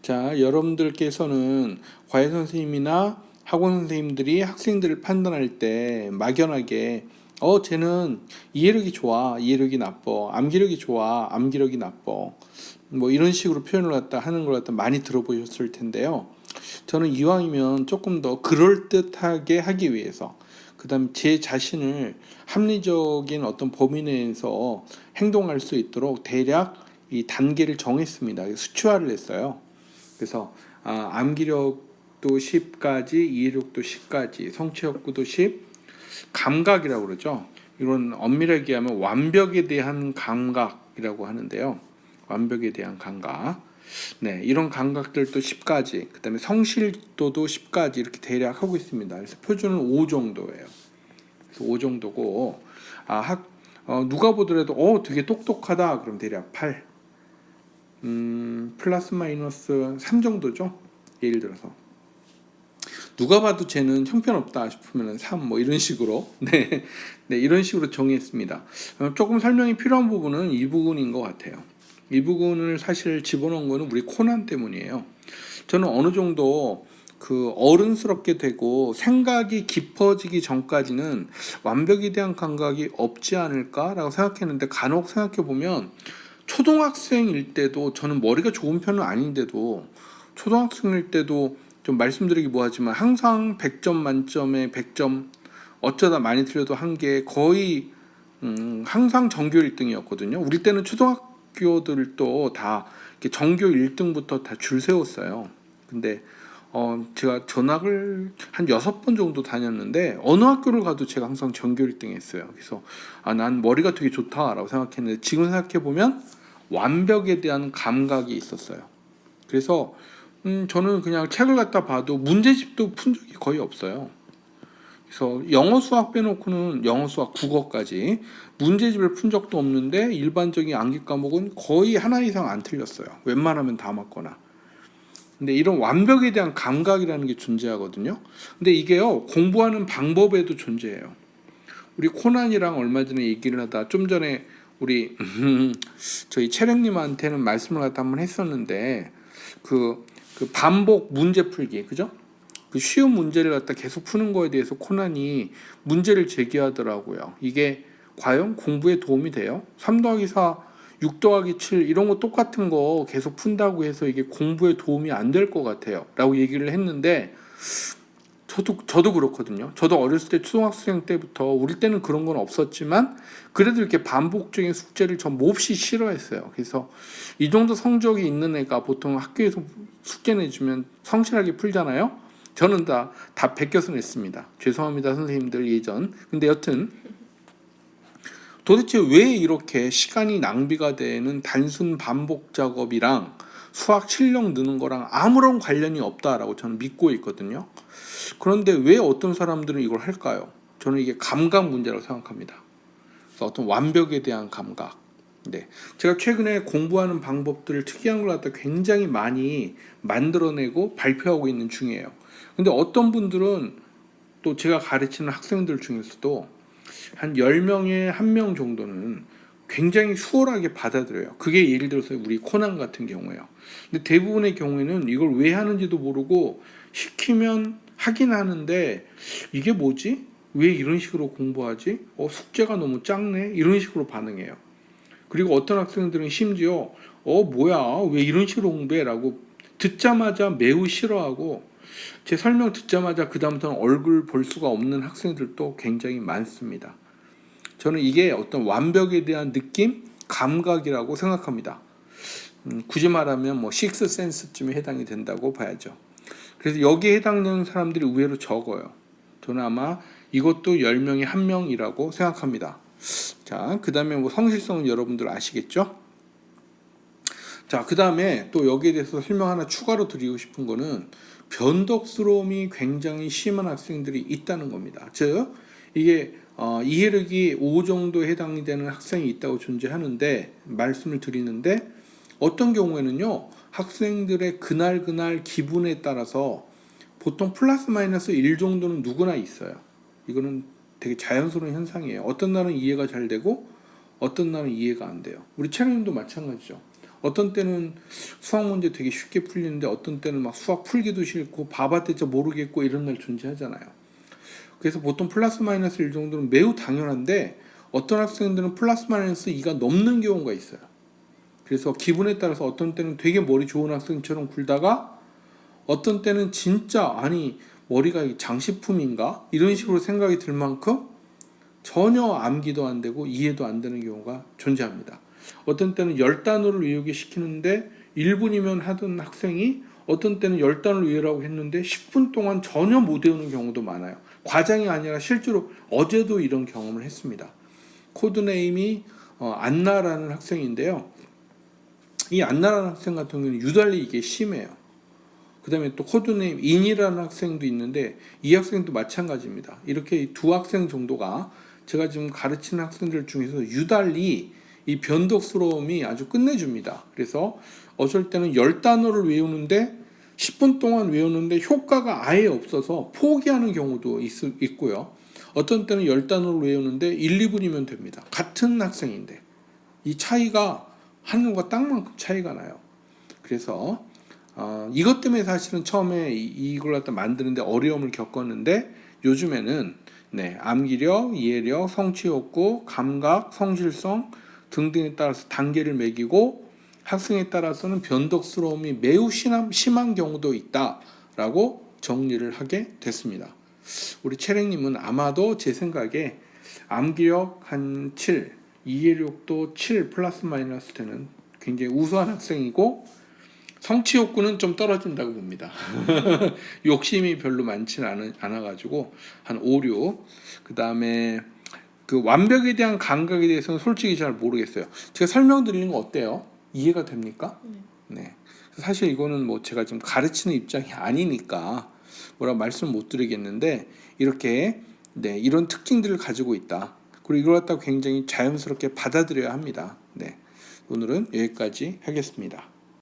자, 여러분들께서는 과외 선생님이나 학원 선생님들이 학생들을 판단할 때 막연하게 쟤는 이해력이 좋아, 이해력이 나빠, 암기력이 좋아, 암기력이 나빠, 뭐 이런 식으로 표현을 갖다 하는 걸 갖다 많이 들어보셨을 텐데요. 저는 이왕이면 조금 더 그럴듯하게 하기 위해서, 그다음 제 자신을 합리적인 어떤 범위 내에서 행동할 수 있도록 대략 이 단계를 정했습니다. 수치화를 했어요. 그래서 암기력도 10까지, 이해력도 10까지, 성취욕구도 10, 감각이라고 그러죠. 이런 엄밀하게 하면 완벽에 대한 감각이라고 하는데요. 완벽에 대한 감각. 네, 이런 감각들도 10까지, 그 다음에 성실도도 10까지 이렇게 대략 하고 있습니다. 그래서 표준은 5 정도예요. 그래서 5 정도고, 누가 보더라도 되게 똑똑하다 그럼 대략 8. 플러스 마이너스 3 정도죠. 예를 들어서 누가 봐도 쟤는 형편없다 싶으면 3 뭐 이런 식으로 네, 이런 식으로 정의했습니다. 조금 설명이 필요한 부분은 이 부분인 것 같아요. 이 부분을 사실 집어넣은 거는 우리 코난 때문이에요. 저는 어느 정도 그 어른스럽게 되고 생각이 깊어지기 전까지는 완벽에 대한 감각이 없지 않을까라고 생각했는데, 간혹 생각해 보면 초등학생일 때도, 저는 머리가 좋은 편은 아닌데도 초등학생일 때도 좀 말씀드리기 뭐하지만 항상 100점 만점에 100점, 어쩌다 많이 틀려도 한 게 거의 항상 전교 1등이었거든요. 우리 때는 초등학교들도 다 전교 1등부터 다 줄 세웠어요. 근데 제가 전학을 한 6번 정도 다녔는데 어느 학교를 가도 제가 항상 전교 1등 했어요. 그래서 난 머리가 되게 좋다라고 생각했는데, 지금 생각해보면 완벽에 대한 감각이 있었어요. 그래서 저는 그냥 책을 갖다 봐도 문제집도 푼 적이 거의 없어요. 그래서 영어 수학 빼놓고는, 영어 수학 국어까지 문제집을 푼 적도 없는데 일반적인 암기 과목은 거의 하나 이상 안 틀렸어요. 웬만하면 다 맞거나. 근데 이런 완벽에 대한 감각이라는 게 존재하거든요. 근데 이게요, 공부하는 방법에도 존재해요. 우리 코난이랑 얼마 전에 얘기를 하다, 좀 전에 우리 저희 채령님한테는 말씀을 갖다 한번 했었는데, 그 반복 문제 풀기, 그죠? 그 쉬운 문제를 갖다 계속 푸는 거에 대해서 코난이 문제를 제기하더라고요. 이게 과연 공부에 도움이 돼요? 3 더하기 4, 6 더하기 7 이런 거 똑같은 거 계속 푼다고 해서 이게 공부에 도움이 안 될 것 같아요 라고 얘기를 했는데, 저도 그렇거든요. 저도 어렸을 때 초등학생 때부터, 우리 때는 그런 건 없었지만 그래도 이렇게 반복적인 숙제를 전 몹시 싫어했어요. 그래서 이 정도 성적이 있는 애가 보통 학교에서 숙제 내주면 성실하게 풀잖아요. 저는 다 베껴서 냈습니다. 죄송합니다 선생님들 예전. 근데 여튼 도대체 왜 이렇게 시간이 낭비가 되는 단순 반복 작업이랑 수학 실력 느는 거랑 아무런 관련이 없다라고 저는 믿고 있거든요. 그런데 왜 어떤 사람들은 이걸 할까요? 저는 이게 감각 문제라고 생각합니다. 그래서 어떤 완벽에 대한 감각. 네, 제가 최근에 공부하는 방법들을, 특이한 걸 갖다 굉장히 많이 만들어내고 발표하고 있는 중이에요. 근데 어떤 분들은, 또 제가 가르치는 학생들 중에서도 한 10명에 1명 정도는 굉장히 수월하게 받아들여요. 그게 예를 들어서 우리 코난 같은 경우예요. 근데 대부분의 경우에는 이걸 왜 하는지도 모르고 시키면 하긴 하는데, 이게 뭐지? 왜 이런 식으로 공부하지? 숙제가 너무 작네? 이런 식으로 반응해요. 그리고 어떤 학생들은 심지어 뭐야? 왜 이런 식으로 공부해? 라고 듣자마자 매우 싫어하고, 제 설명 듣자마자 그 다음부터는 얼굴 볼 수가 없는 학생들도 굉장히 많습니다. 저는 이게 어떤 완벽에 대한 느낌, 감각이라고 생각합니다. 굳이 말하면 뭐 식스 센스쯤에 해당이 된다고 봐야죠. 그래서 여기에 해당되는 사람들이 의외로 적어요. 저는 아마 이것도 10명에 1명이라고 생각합니다. 자, 그 다음에 뭐 성실성은 여러분들 아시겠죠? 자, 그 다음에 또 여기에 대해서 설명 하나 추가로 드리고 싶은 거는, 변덕스러움이 굉장히 심한 학생들이 있다는 겁니다. 즉, 이게 이해력이 5 정도에 해당이 되는 학생이 있다고 존재하는데, 말씀을 드리는데, 어떤 경우에는요, 학생들의 그날 기분에 따라서 보통 플러스 마이너스 1 정도는 누구나 있어요. 이거는 되게 자연스러운 현상이에요. 어떤 날은 이해가 잘 되고 어떤 날은 이해가 안 돼요. 우리 채널님도 마찬가지죠. 어떤 때는 수학 문제 되게 쉽게 풀리는데 어떤 때는 막 수학 풀기도 싫고 봐봤자 모르겠고 이런 날 존재하잖아요. 그래서 보통 플러스 마이너스 1 정도는 매우 당연한데 어떤 학생들은 플러스 마이너스 2가 넘는 경우가 있어요. 그래서 기분에 따라서 어떤 때는 되게 머리 좋은 학생처럼 굴다가 어떤 때는 진짜 아니 머리가 장식품인가 이런 식으로 생각이 들 만큼 전혀 암기도 안 되고 이해도 안 되는 경우가 존재합니다. 어떤 때는 10단어를 외우게 시키는데 1분이면 하던 학생이 어떤 때는 10단어를 외우라고 했는데 10분 동안 전혀 못 외우는 경우도 많아요. 과장이 아니라 실제로 어제도 이런 경험을 했습니다. 코드네임이 안나라는 학생인데요. 이 안나라는 학생 같은 경우는 유달리 이게 심해요. 그 다음에 또 코드네임 인이라는 학생도 있는데 이 학생도 마찬가지입니다. 이렇게 두 학생 정도가 제가 지금 가르치는 학생들 중에서 유달리 이 변덕스러움이 아주 끝내줍니다. 그래서 어쩔 때는 10단어를 외우는데 10분 동안 외우는데 효과가 아예 없어서 포기하는 경우도 있고요. 어떤 때는 10단어를 외우는데 1, 2분이면 됩니다. 같은 학생인데 이 차이가 하늘과 땅만큼 차이가 나요. 그래서 이것 때문에 사실은 처음에 이걸 갖다 만드는데 어려움을 겪었는데 요즘에는 암기력, 이해력, 성취욕구, 감각, 성실성 등등에 따라서 단계를 매기고 학생에 따라서는 변덕스러움이 매우 심한 경우도 있다라고 정리를 하게 됐습니다. 우리 채랭님은 아마도 제 생각에 암기력 한 7, 이해력도 7 플러스 마이너스 되는 굉장히 우수한 학생이고 성취 욕구는 좀 떨어진다고 봅니다. 욕심이 별로 많지는 않아가지고 한 5, 6. 그 다음에 그 완벽에 대한 감각에 대해서는 솔직히 잘 모르겠어요. 제가 설명드리는 거 어때요? 이해가 됩니까? 네. 사실 이거는 뭐 제가 지금 가르치는 입장이 아니니까 뭐라고 말씀 못 드리겠는데 이렇게 이런 특징들을 가지고 있다. 그리고 이걸 갖다 굉장히 자연스럽게 받아들여야 합니다. 오늘은 여기까지 하겠습니다.